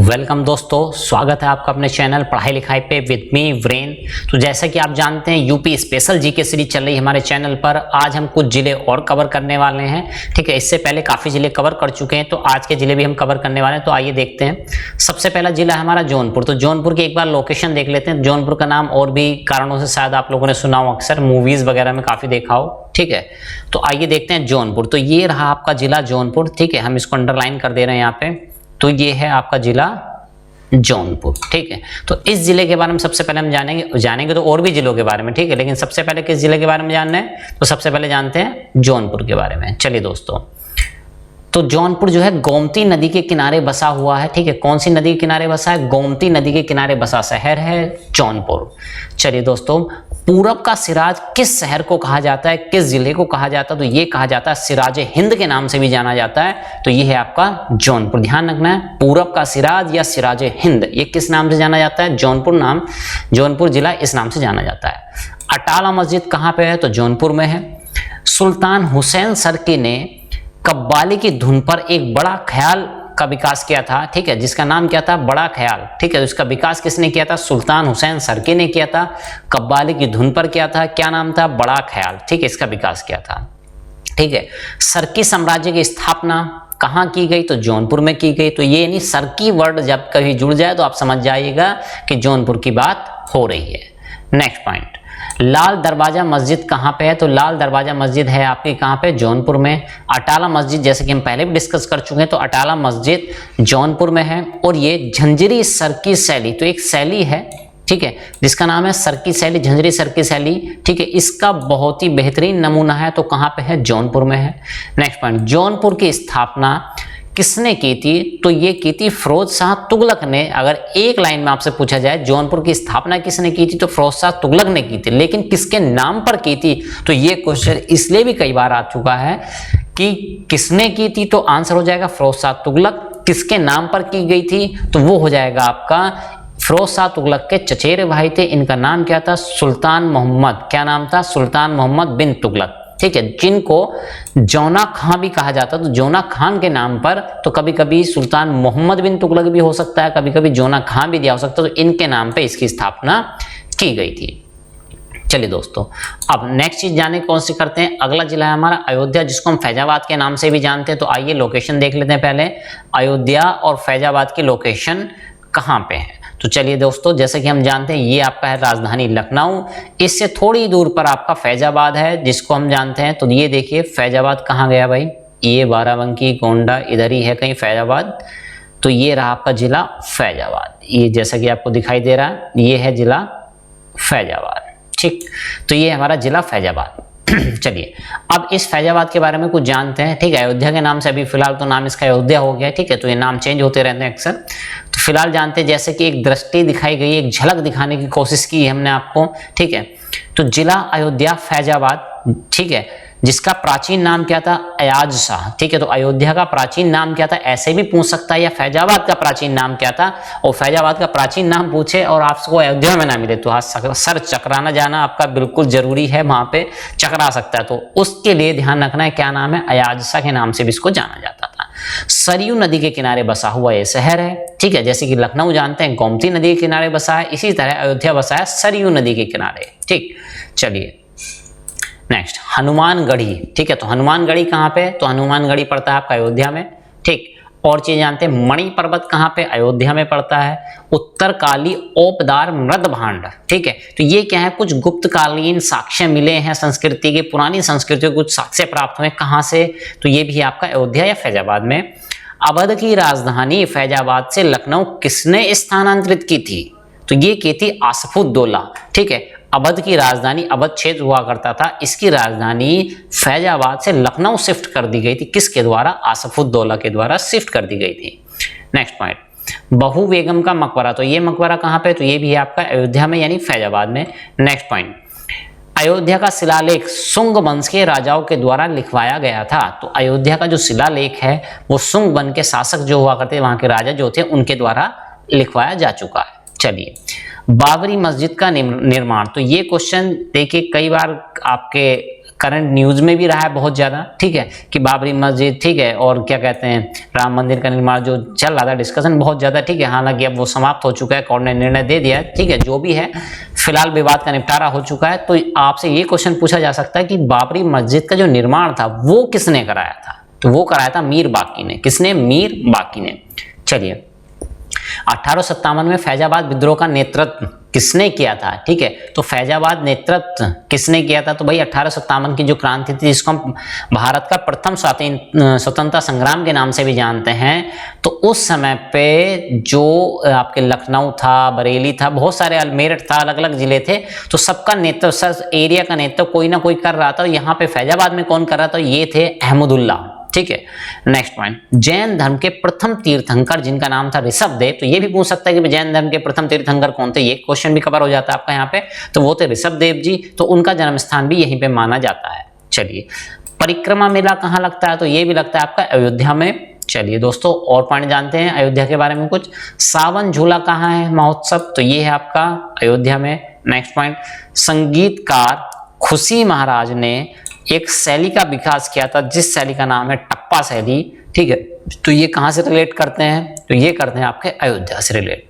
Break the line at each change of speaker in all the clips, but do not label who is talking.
Welcome दोस्तों, स्वागत है आपका अपने चैनल पढ़ाई लिखाई पे विद मी व्रेन। तो जैसा कि आप जानते हैं यूपी स्पेशल जीके सीरीज चल रही है हमारे चैनल पर। आज हम कुछ जिले और कवर करने वाले हैं, ठीक है। इससे पहले काफ़ी जिले कवर कर चुके हैं, तो आज के जिले भी हम कवर करने वाले हैं। तो आइए देखते हैं। सबसे पहला जिला है हमारा जौनपुर। तो जौनपुर की एक बार लोकेशन देख लेते हैं। जौनपुर का नाम और भी कारणों से शायद आप लोगों ने सुना हो, अक्सर मूवीज़ वगैरह में काफ़ी देखा हो, ठीक है। तो आइए देखते हैं जौनपुर। तो ये रहा आपका जिला जौनपुर, ठीक है। हम इसको अंडरलाइन कर दे रहे हैं यहाँ पे। तो ये है आपका जिला जौनपुर, ठीक है। तो इस जिले के बारे में सबसे पहले हम जानेंगे तो और भी जिलों के बारे में, ठीक है। लेकिन सबसे पहले किस जिले के बारे में जानना है, तो सबसे पहले जानते हैं जौनपुर के बारे में। चलिए दोस्तों, तो जौनपुर जो है गोमती नदी के किनारे बसा हुआ है, ठीक है। कौन सी नदी के किनारे बसा है? गोमती नदी के किनारे बसा शहर है जौनपुर। चलिए दोस्तों, पूरब का सिराज किस शहर को कहा जाता है, किस जिले को कहा जाता है? तो ये कहा जाता है सिराज हिंद के नाम से भी जाना जाता है। तो ये है आपका जौनपुर। ध्यान रखना है, पूरब का सिराज या सिराज हिंद, ये किस नाम से जाना जाता है? जौनपुर जिला इस नाम से जाना जाता है। अटाला मस्जिद कहाँ पे है? तो जौनपुर में है। सुल्तान हुसैन सरकी ने कव्वाली की धुन पर एक बड़ा ख्याल का विकास किया था, ठीक है, जिसका नाम क्या था? बड़ा ख्याल, ठीक है। इसका विकास किसने किया था? सुल्तान हुसैन सरकी ने किया था। कव्वाली की धुन पर क्या था? क्या नाम था? बड़ा ख्याल, ठीक है। इसका विकास किया था, ठीक है। सरकी साम्राज्य की स्थापना कहाँ की गई? तो जौनपुर में की गई। तो ये नहीं, सरकी वर्ड जब कभी जुड़ जाए तो आप समझ जाइएगा कि जौनपुर की बात हो रही है। नेक्स्ट पॉइंट, लाल दरवाजा मस्जिद कहाँ पे है? तो लाल दरवाजा मस्जिद है आपकी कहाँ पे? जौनपुर में। अटाला मस्जिद जैसे कि हम पहले भी डिस्कस कर चुके हैं, तो अटाला मस्जिद जौनपुर में है। और ये झंझरी सरकी शैली, तो एक शैली है, ठीक है, जिसका नाम है सरकी शैली, झंझरी सरकी शैली, ठीक है। इसका बहुत ही बेहतरीन नमूना है, तो कहाँ पे है? जौनपुर में है। नेक्स्ट पॉइंट, जौनपुर की स्थापना किसने की थी? तो ये की थी फिरोज शाह तुगलक ने। अगर एक लाइन में आपसे पूछा जाए जौनपुर की स्थापना किसने की थी, तो फिरोज शाह तुगलक ने की थी। लेकिन किसके नाम पर की थी? तो ये क्वेश्चन इसलिए भी कई बार आ चुका है कि किसने की थी, तो आंसर हो जाएगा फिरोज शाह तुगलक। किसके नाम पर की गई थी, तो वो हो जाएगा आपका फिरोज शाह तुगलक के चचेरे भाई थे। इनका नाम क्या था? सुल्तान मोहम्मद। क्या नाम था? सुल्तान मोहम्मद बिन तुगलक, ठीक है, जिनको जौना खां भी कहा जाता। तो जौना खान के नाम पर तो कभी कभी सुल्तान मोहम्मद बिन तुगलक भी हो सकता है, कभी कभी जौना खां भी दिया हो सकता है। तो इनके नाम पे इसकी स्थापना की गई थी। चलिए दोस्तों, अब नेक्स्ट चीज जाने कौन सी करते हैं। अगला जिला है हमारा अयोध्या, जिसको हम फैजाबाद के नाम से भी जानते हैं। तो आइए लोकेशन देख लेते हैं पहले। अयोध्या और फैजाबाद की लोकेशन कहाँ पे है? तो चलिए दोस्तों, जैसे कि हम जानते हैं ये आपका है राजधानी लखनऊ। इससे थोड़ी दूर पर आपका फैजाबाद है, जिसको हम जानते हैं। तो ये देखिए फैजाबाद कहाँ गया भाई? ये बाराबंकी, गोंडा, इधर ही है कहीं फैजाबाद। तो ये रहा आपका जिला फैजाबाद। ये जैसा कि आपको दिखाई दे रहा है, ये है जिला फैजाबाद, ठीक। तो ये हमारा जिला फैजाबाद। चलिए, अब इस फैजाबाद के बारे में कुछ जानते हैं, ठीक है। अयोध्या के नाम से अभी फिलहाल तो नाम इसका अयोध्या हो गया है, ठीक है। तो ये नाम चेंज होते रहते हैं अक्सर। तो फिलहाल जानते हैं, जैसे कि एक दृष्टि दिखाई गई, एक झलक दिखाने की कोशिश की है हमने आपको, ठीक है। तो जिला अयोध्या फैजाबाद, ठीक है, जिसका प्राचीन नाम क्या था? अयाज शाह, ठीक है। तो अयोध्या का प्राचीन नाम क्या था, ऐसे भी पूछ सकता है, या फैजाबाद का प्राचीन नाम क्या था? और फैजाबाद का प्राचीन नाम पूछे और आपको अयोध्या में ना मिले तो आज सर चकराना जाना आपका बिल्कुल जरूरी है, वहां पे चकरा सकता है। तो उसके लिए ध्यान रखना है, क्या नाम है? अयाज शाह के नाम से भी इसको जाना जाता था। सरयू नदी के किनारे बसा हुआ ये शहर है, ठीक है। जैसे कि लखनऊ जानते हैं गोमती नदी के किनारे बसा है, इसी तरह अयोध्या बसा है सरयू नदी के किनारे, ठीक। चलिए नेक्स्ट, हनुमानगढ़ी, ठीक है। तो हनुमानगढ़ी कहाँ पे? तो हनुमानगढ़ी पड़ता है आपका अयोध्या में, ठीक। और चीज जानते हैं, मणि पर्वत कहाँ पे? अयोध्या में पड़ता है। उत्तरकाली औपदार मृद भांड, ठीक है। तो ये क्या है? कुछ गुप्तकालीन साक्ष्य मिले हैं संस्कृति के, पुरानी संस्कृति के कुछ साक्ष्य प्राप्त हुए। कहाँ से? तो ये भी आपका अयोध्या या फैजाबाद में। अवध की राजधानी फैजाबाद से लखनऊ किसने स्थानांतरित की थी? तो ये की थी आसफुद्दौला, ठीक है। अवध की राजधानी, अवध क्षेत्र हुआ करता था, इसकी राजधानी फैजाबाद से लखनऊ शिफ्ट कर दी गई थी। किसके द्वारा? आसफुद्दौला के द्वारा शिफ्ट कर दी गई थी। नेक्स्ट पॉइंट, बहू बेगम का मकबरा। तो ये मकबरा कहाँ पे? तो ये भी है आपका अयोध्या में यानी फैजाबाद में। नेक्स्ट पॉइंट, अयोध्या का शिलालेख शुंग वंश के राजाओं के द्वारा लिखवाया गया था। तो अयोध्या का जो शिलालेख है वो शुंग वंश के शासक जो हुआ करते, वहां के राजा जो थे, उनके द्वारा लिखवाया जा चुका है। चलिए, बाबरी मस्जिद का निर्माण। तो ये क्वेश्चन देखिए कई बार आपके करंट न्यूज में भी रहा है बहुत ज्यादा, ठीक है, कि बाबरी मस्जिद, ठीक है, और क्या कहते हैं राम मंदिर का निर्माण जो चल रहा था, डिस्कशन बहुत ज्यादा, ठीक है, हालांकि अब वो समाप्त हो चुका है, कोर्ट ने निर्णय दे दिया है, ठीक है, जो भी है फिलहाल विवाद का निपटारा हो चुका है। तो आपसे ये क्वेश्चन पूछा जा सकता है कि बाबरी मस्जिद का जो निर्माण था वो किसने कराया था? तो वो कराया था मीर बाकी ने। किसने? मीर बाकी ने। चलिए, 1857 में फैजाबाद विद्रोह का नेतृत्व किसने किया था? ठीक है, तो फैजाबाद नेतृत्व किसने किया था? तो भाई 1857 की जो क्रांति थी, जिसको हम भारत का प्रथम स्वतंत्रता संग्राम के नाम से भी जानते हैं, तो उस समय पे जो आपके लखनऊ था, बरेली था, बहुत सारे मेरठ था, अलग अलग जिले थे, तो सबका नेतृत्व, सब एरिया का नेतृत्व कोई ना कोई कर रहा था। यहाँ पे फैजाबाद में कौन कर रहा था? ये थे अहमदुल्ला। ठीक है, नेक्स्ट पॉइंट, जैन धर्म के प्रथम तीर्थंकर जिनका नाम था ऋषभदेव। तो ये भी पूछ सकता है कि जैन धर्म के प्रथम तीर्थंकर कौन थे, ये क्वेश्चन भी कवर हो जाता है आपका यहाँ पे। तो वो थे ऋषभदेव जी, तो उनका जन्म स्थान भी यहीं पे माना जाता है। चलिए, परिक्रमा मेला कहाँ लगता है? तो ये भी लगता है आपका अयोध्या में। चलिए दोस्तों, और पॉइंट जानते हैं अयोध्या के बारे में कुछ। सावन झूला कहाँ है महोत्सव? तो ये है आपका अयोध्या में। नेक्स्ट पॉइंट, संगीतकार खुशी महाराज ने एक शैली का विकास किया था, जिस शैली का नाम है टप्पा शैली। ठीक है, तो ये कहाँ से रिलेट करते हैं? तो ये करते हैं आपके अयोध्या से रिलेट।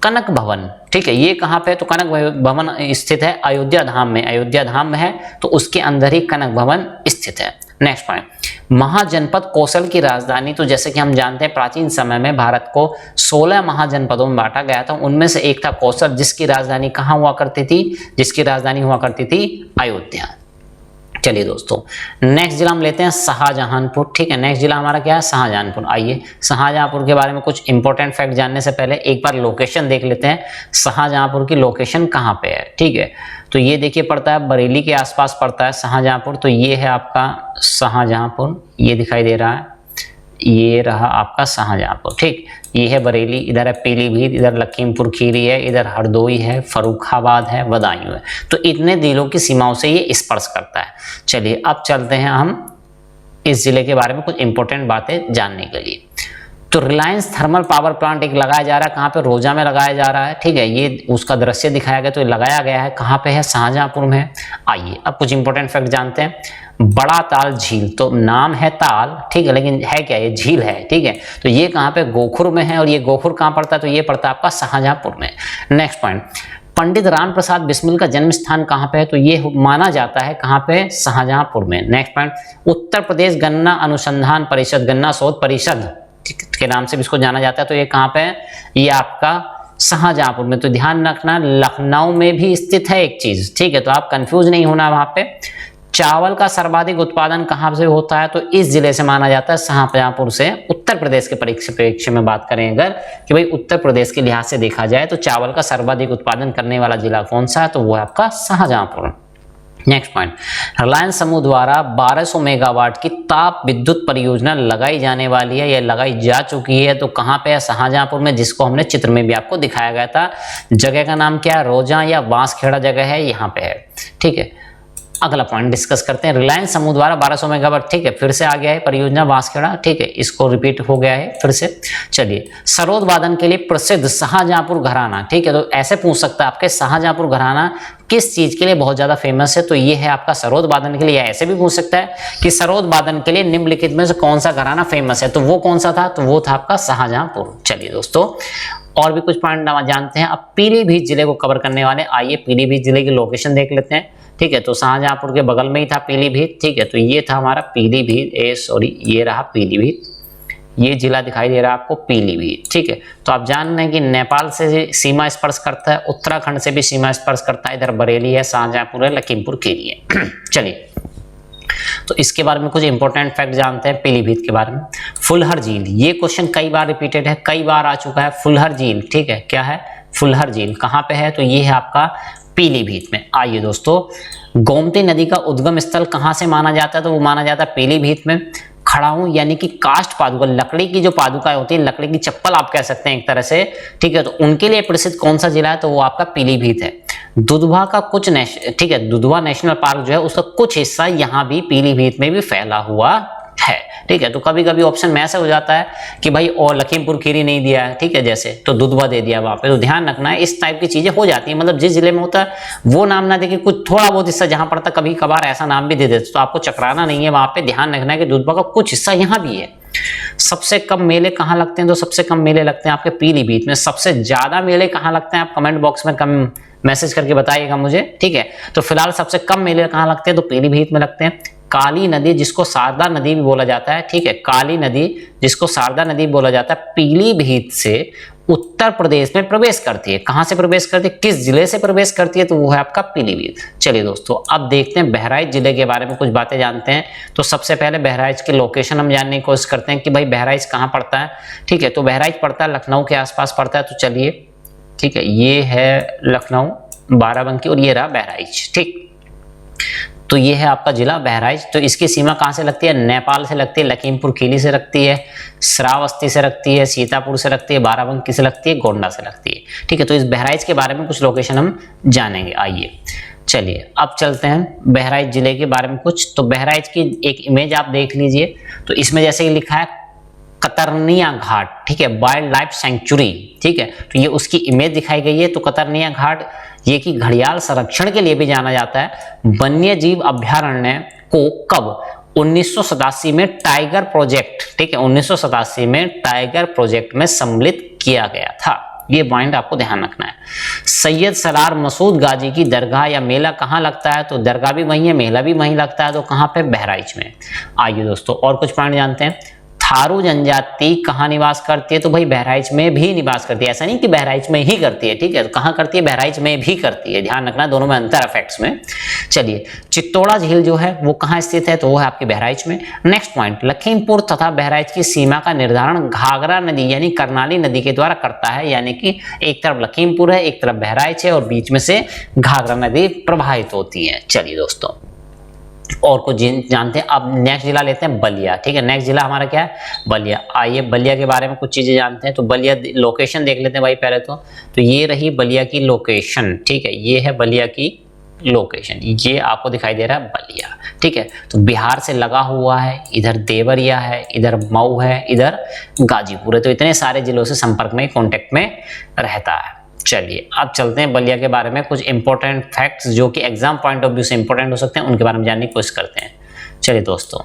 कनक भवन, ठीक है, ये कहाँ पे? तो कनक भवन स्थित है अयोध्या धाम में। अयोध्या धाम में है तो उसके अंदर ही कनक भवन स्थित है। नेक्स्ट पॉइंट, महाजनपद कौशल की राजधानी। तो जैसे कि हम जानते हैं प्राचीन समय में भारत को 16 महाजनपदों में बांटा गया था, उनमें से एक था कौशल, जिसकी राजधानी कहाँ हुआ करती थी? जिसकी राजधानी हुआ करती थी अयोध्या। चलिए दोस्तों, नेक्स्ट जिला हम लेते हैं शाहजहांपुर। ठीक है, नेक्स्ट जिला हमारा क्या है? शाहजहांपुर। आइए, शाहजहांपुर के बारे में कुछ इंपॉर्टेंट फैक्ट जानने से पहले एक बार लोकेशन देख लेते हैं। शाहजहांपुर की लोकेशन कहाँ पे है? ठीक है, तो ये देखिए पड़ता है बरेली के आसपास पड़ता है शाहजहांपुर। तो ये है आपका शाहजहांपुर, ये दिखाई दे रहा है, ये रहा आपका शाहजहांपुर। ठीक, ये है बरेली, इधर है पीलीभीत, इधर लखीमपुर खीरी है, इधर हरदोई है, फर्रुखाबाद है, बदायूं है। तो इतने जिलों की सीमाओं से ये स्पर्श करता है। चलिए, अब चलते हैं हम इस जिले के बारे में कुछ इंपॉर्टेंट बातें जानने के लिए। तो रिलायंस थर्मल पावर प्लांट एक लगाया जा रहा है, कहाँ पे? रोजा में लगाया जा रहा है। ठीक है, ये उसका दृश्य दिखाया गया, तो ये लगाया गया है कहाँ पे है? शाहजहांपुर में। आइए, अब कुछ इंपॉर्टेंट फैक्ट जानते हैं। बड़ा ताल झील, तो नाम है ताल, ठीक है, लेकिन है क्या? ये झील है। ठीक है, तो ये कहाँ पे? गोखुर में है, और ये गोखुर कहाँ पड़ता है? तो ये पड़ता है आपका शाहजहांपुर में। नेक्स्ट पॉइंट, पंडित राम प्रसाद बिस्मिल का जन्म स्थान कहाँ पे है? तो ये माना जाता है कहाँ पे? शाहजहांपुर में। नेक्स्ट पॉइंट, उत्तर प्रदेश गन्ना अनुसंधान परिषद, गन्ना शोध परिषद के नाम से भी इसको जाना जाता है, तो ये कहाँ पे है? ये आपका शाहजहांपुर में। तो ध्यान रखना, लखनऊ में भी स्थित है एक चीज, ठीक है, तो आप कंफ्यूज नहीं होना वहां पे। चावल का सर्वाधिक उत्पादन कहाँ से होता है? तो इस जिले से माना जाता है, शाहजहांपुर से। उत्तर प्रदेश के परिप्रेक्ष्य में बात करें अगर, कि भाई उत्तर प्रदेश के लिहाज से देखा जाए तो चावल का सर्वाधिक उत्पादन करने वाला जिला कौन सा है? तो वो है आपका शाहजहांपुर। नेक्स्ट पॉइंट, रिलायंस समूह द्वारा 1200 मेगावाट की ताप विद्युत परियोजना लगाई जाने वाली है, या लगाई जा चुकी है। तो कहाँ पे है? शाहजहांपुर में, जिसको हमने चित्र में भी आपको दिखाया गया था। जगह का नाम क्या है? रोजा या बांसखेड़ा जगह है, यहाँ पे है। ठीक है, अगला पॉइंट डिस्कस करते हैं। रिलायंस समूह द्वारा 1200 मेगावाट, ठीक है, फिर से आ गया है परियोजना बांसखेड़ा। ठीक है, इसको रिपीट हो गया है फिर से। चलिए, सरोद वादन के लिए प्रसिद्ध शाहजहांपुर घराना। ठीक है, तो ऐसे पूछ सकता है आपके शाहजहांपुर घराना किस चीज के लिए बहुत ज्यादा फेमस है? तो ये है आपका सरोद वादन के लिए। ऐसे भी पूछ सकता है कि सरोद वादन के लिए निम्नलिखित में से कौन सा घराना फेमस है? तो वो कौन सा था? तो वो था आपका शाहजहांपुर। चलिए दोस्तों, और भी कुछ पॉइंट जानते हैं। अब पीलीभीत जिले को कवर करने वाले, आइए पीलीभीत जिले की लोकेशन देख लेते हैं। ठीक है, तो शाहजहांपुर के बगल में ही था पीलीभीत। ठीक है, तो ये था हमारा पीलीभीत, ये रहा पीलीभीत, ये जिला दिखाई दे रहा है आपको पीलीभीत। ठीक है, तो आप जान रहे हैं कि नेपाल से सीमा स्पर्श करता है, उत्तराखंड से भी सीमा स्पर्श करता है। इधर बरेली है, शाहजहांपुर है, लखीमपुर खीरी है। चलिए, तो इसके बारे में कुछ इंपॉर्टेंट फैक्ट जानते हैं पीलीभीत के बारे में। फुलहर झील, ये क्वेश्चन कई बार रिपीटेड है, कई बार आ चुका है। फुलहर झील, ठीक है, क्या है? फुलहर झील कहाँ पे है? तो ये है आपका पीलीभीत में। आइए दोस्तों, गोमती नदी का उद्गम स्थल कहाँ से माना जाता है? तो वो माना जाता है पीलीभीत में। खड़ाऊ यानी कि काष्ठ पादुका, लकड़ी की जो पादुकाएं होती है, लकड़ी की चप्पल आप कह सकते हैं एक तरह से। ठीक है, तो उनके लिए प्रसिद्ध कौन सा जिला है? तो वो आपका पीलीभीत है। दुधवा का कुछ ठीक है, दुधवा नेशनल पार्क जो है उसका कुछ हिस्सा यहाँ भी पीलीभीत में भी फैला हुआ है। ठीक है, तो कभी कभी ऑप्शन में ऐसा हो जाता है कि भाई और लखीमपुर खीरी नहीं दिया है, ठीक है, जैसे तो दुधवा दे दिया वहां पे, तो ध्यान रखना है इस टाइप की चीजें हो जाती है। मतलब जिस जिले में होता है वो नाम ना देके कुछ थोड़ा बहुत हिस्सा जहां पड़ता है कभी कभार ऐसा नाम भी दे देते, तो आपको चकराना नहीं है, वहां पे ध्यान रखना है कि दुधवा का कुछ हिस्सा यहाँ भी है। सबसे कम मेले कहाँ लगते हैं? तो सबसे कम मेले लगते हैं आपके पीलीभीत में। सबसे ज्यादा मेले कहाँ लगते हैं? आप कमेंट बॉक्स में कम मैसेज करके बताइएगा मुझे, ठीक है। तो फिलहाल सबसे कम मेले कहाँ लगते हैं? तो पीलीभीत में लगते हैं। काली नदी जिसको शारदा नदी भी बोला जाता है, ठीक है, काली नदी जिसको शारदा नदी बोला जाता है, पीलीभीत से उत्तर प्रदेश में प्रवेश करती है। कहां से प्रवेश करती है, किस जिले से प्रवेश करती है? तो वो है आपका पीलीभीत। चलिए दोस्तों, अब देखते हैं बहराइच जिले के बारे में कुछ बातें जानते हैं। तो सबसे पहले बहराइच की लोकेशन हम जानने की कोशिश करते हैं कि भाई बहराइच कहाँ पड़ता है। ठीक है, तो बहराइच पड़ता है लखनऊ के आसपास पड़ता है। तो चलिए, ठीक है, ये है लखनऊ, बाराबंकी और ये रहा बहराइच। ठीक, तो ये है आपका जिला बहराइच। तो इसकी सीमा कहाँ से लगती है? नेपाल से लगती है, लखीमपुर खीरी से लगती है, श्रावस्ती से लगती है, सीतापुर से लगती है, बाराबंकी से लगती है, गोंडा से लगती है। ठीक है, तो इस बहराइच के बारे में कुछ लोकेशन हम जानेंगे। आइए चलिए अब चलते हैं बहराइच जिले के बारे में कुछ। तो बहराइच की एक इमेज आप देख लीजिए। तो इसमें जैसे कि लिखा है कतरनिया घाट, ठीक है, वाइल्ड लाइफ सेंचुरी। ठीक है, तो ये उसकी इमेज दिखाई गई है। तो कतरनिया घाट ये कि घड़ियाल संरक्षण के लिए भी जाना जाता है। वन्य जीव अभ्यारण्य को कब 1987 में टाइगर प्रोजेक्ट, ठीक है, 1987 में टाइगर प्रोजेक्ट में सम्मिलित किया गया था। ये पॉइंट आपको ध्यान रखना है। सैयद सरार मसूद गाजी की दरगाह या मेला कहाँ लगता है? तो दरगाह भी वहीं है, मेला भी वहीं लगता है। तो कहाँ पे? बहराइच में। आइए दोस्तों और कुछ पॉइंट जानते हैं। थारू जनजाति कहाँ निवास करती है? तो भाई बहराइच में भी निवास करती है। ऐसा नहीं कि बहराइच में ही करती है, ठीक है, तो कहाँ करती है? बहराइच में भी करती है। ध्यान रखना, दोनों में अंतर है फैक्ट्स में। चलिए, चित्तौड़ा झील जो है वो कहाँ स्थित है? तो वो है आपकी बहराइच में। नेक्स्ट पॉइंट, लखीमपुर तथा बहराइच की सीमा का निर्धारण घाघरा नदी यानी करनाली नदी के द्वारा करता है। यानी कि एक तरफ लखीमपुर है, एक तरफ बहराइच है और बीच में से घाघरा नदी प्रवाहित होती है। चलिए दोस्तों और कुछ जानते हैं। अब नेक्स्ट जिला लेते हैं बलिया। ठीक है, नेक्स्ट जिला हमारा क्या है? बलिया। आइए बलिया के बारे में कुछ चीजें जानते हैं। तो बलिया लोकेशन देख लेते हैं भाई पहले तो ये रही बलिया की लोकेशन। ठीक है, ये है बलिया की लोकेशन, ये आपको दिखाई दे रहा है बलिया। ठीक है, तो बिहार से लगा हुआ है, इधर देवरिया है, इधर मऊ है, इधर गाजीपुर है। तो इतने सारे जिलों से संपर्क में, कॉन्टेक्ट में रहता है। चलिए अब चलते हैं बलिया के बारे में कुछ इंपॉर्टेंट फैक्ट्स जो कि एग्जाम पॉइंट ऑफ व्यू से इंपॉर्टेंट हो सकते हैं, उनके बारे में जानने की कोशिश करते हैं। चलिए दोस्तों,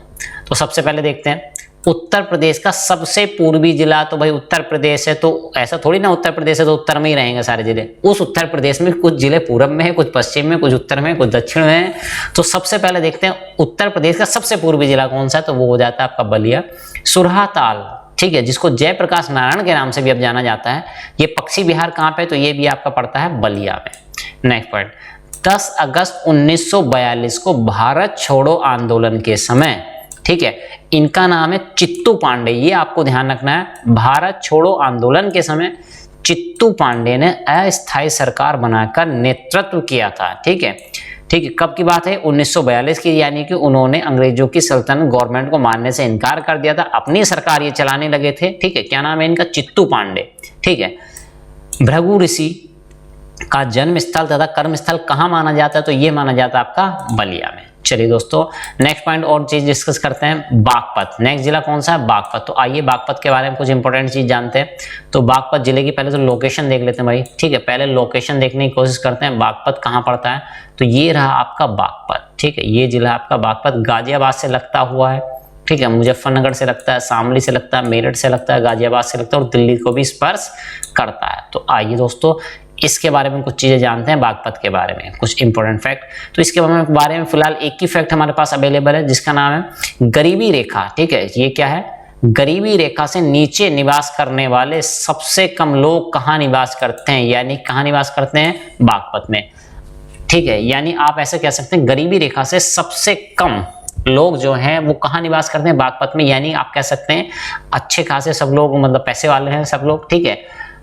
तो सबसे पहले देखते हैं उत्तर प्रदेश का सबसे पूर्वी जिला। तो भाई उत्तर प्रदेश है तो ऐसा थोड़ी ना उत्तर प्रदेश है तो उत्तर में ही रहेंगे सारे जिले। उस उत्तर प्रदेश में कुछ जिले पूरब में है, कुछ पश्चिम में, कुछ उत्तर में, कुछ दक्षिण में है। तो सबसे पहले देखते हैं उत्तर प्रदेश का सबसे पूर्वी जिला कौन सा है? तो वो हो जाता है आपका बलिया। सुरहाताल, ठीक है, जिसको जयप्रकाश नारायण के नाम से भी अब जाना जाता है, ये पक्षी विहार कहाँ पे? तो ये भी आपका पड़ता है बलिया में। नेक्स्ट पॉइंट, 10 अगस्त 1942 को भारत छोड़ो आंदोलन के समय, ठीक है, इनका नाम है चित्तू पांडे। ये आपको ध्यान रखना है, भारत छोड़ो आंदोलन के समय चित्तू पांडे ने अस्थायी सरकार बनाकर नेतृत्व किया था। ठीक है, ठीक है, कब की बात है? 1942 की, यानी कि उन्होंने अंग्रेजों की सल्तनत गवर्नमेंट को मानने से इनकार कर दिया था, अपनी सरकार ये चलाने लगे थे। ठीक है, क्या नाम है इनका? चित्तू पांडे। ठीक है, भृगु ऋषि का जन्म स्थल तथा कर्म स्थल कहाँ माना जाता है? तो ये माना जाता है आपका बलिया में। चलिए दोस्तों नेक्स्ट पॉइंट और चीज डिस्कस करते हैं, बागपत। नेक्स्ट जिला कौन सा है? बागपत। तो आइए बागपत के बारे में कुछ इंपॉर्टेंट चीज जानते हैं। तो बागपत जिले की पहले तो लोकेशन देख लेते हैं भाई। ठीक है, पहले लोकेशन देखने की कोशिश करते हैं, बागपत कहाँ पड़ता है? तो ये रहा आपका बागपत। ठीक है, ये जिला आपका बागपत गाजियाबाद से लगता हुआ है। ठीक है, मुजफ्फरनगर से लगता है, शामली से लगता है, मेरठ से लगता है, गाजियाबाद से लगता है और दिल्ली को भी स्पर्श करता है। तो आइए दोस्तों इसके बारे में कुछ चीजें जानते हैं, बागपत के बारे में कुछ इंपॉर्टेंट फैक्ट। तो इसके बारे में फिलहाल एक ही फैक्ट हमारे पास अवेलेबल है जिसका नाम है गरीबी रेखा। ठीक है, ये क्या है? गरीबी रेखा से नीचे निवास करने वाले सबसे कम लोग कहाँ निवास करते हैं, यानी कहाँ निवास करते हैं? बागपत में। ठीक है, यानी आप ऐसे कह सकते हैं गरीबी रेखा से सबसे कम लोग जो हैं वो कहाँ निवास करते हैं? बागपत में। यानी आप कह सकते हैं अच्छे खासे सब लोग, मतलब पैसे वाले हैं सब लोग। ठीक है,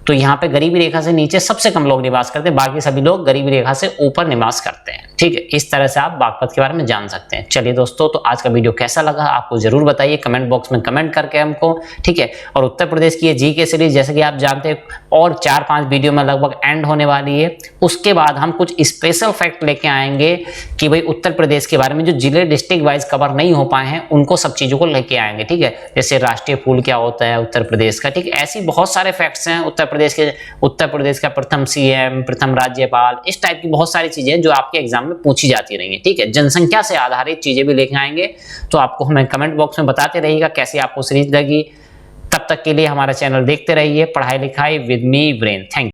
तो यहाँ पे गरीबी रेखा से नीचे सबसे कम लोग निवास करते हैं, बाकी सभी लोग गरीबी रेखा से ऊपर निवास करते हैं। ठीक है, इस तरह से आप बागपत के बारे में जान सकते हैं। चलिए दोस्तों, तो आज का वीडियो कैसा लगा आपको जरूर बताइए कमेंट बॉक्स में कमेंट करके हमको। ठीक है, और उत्तर प्रदेश की ये जीके सीरीज जैसे कि आप जानते हैं और 4-5 वीडियो में लगभग एंड होने वाली है। उसके बाद हम कुछ स्पेशल फैक्ट लेके आएंगे कि भाई उत्तर प्रदेश के बारे में जो जिले डिस्ट्रिक्ट वाइज कवर नहीं हो पाए हैं उनको सब चीजों को लेके आएंगे। ठीक है, जैसे राष्ट्रीय फूल क्या होता है उत्तर प्रदेश का। ठीक है, ऐसी बहुत सारे फैक्ट्स हैं उत्तर प्रदेश का प्रथम सीएम, प्रथम राज्यपाल, इस टाइप की बहुत सारी चीजें जो आपके एग्जाम में पूछी जाती रहेंगी। ठीक है, जनसंख्या से आधारित चीजें भी लेके आएंगे, तो आपको हमें कमेंट बॉक्स में बताते रहिएगा कैसी आपको सीरीज लगी। तब तक के लिए हमारा चैनल देखते रहिए, पढ़ाई लिखाई with me Viren. Thank you.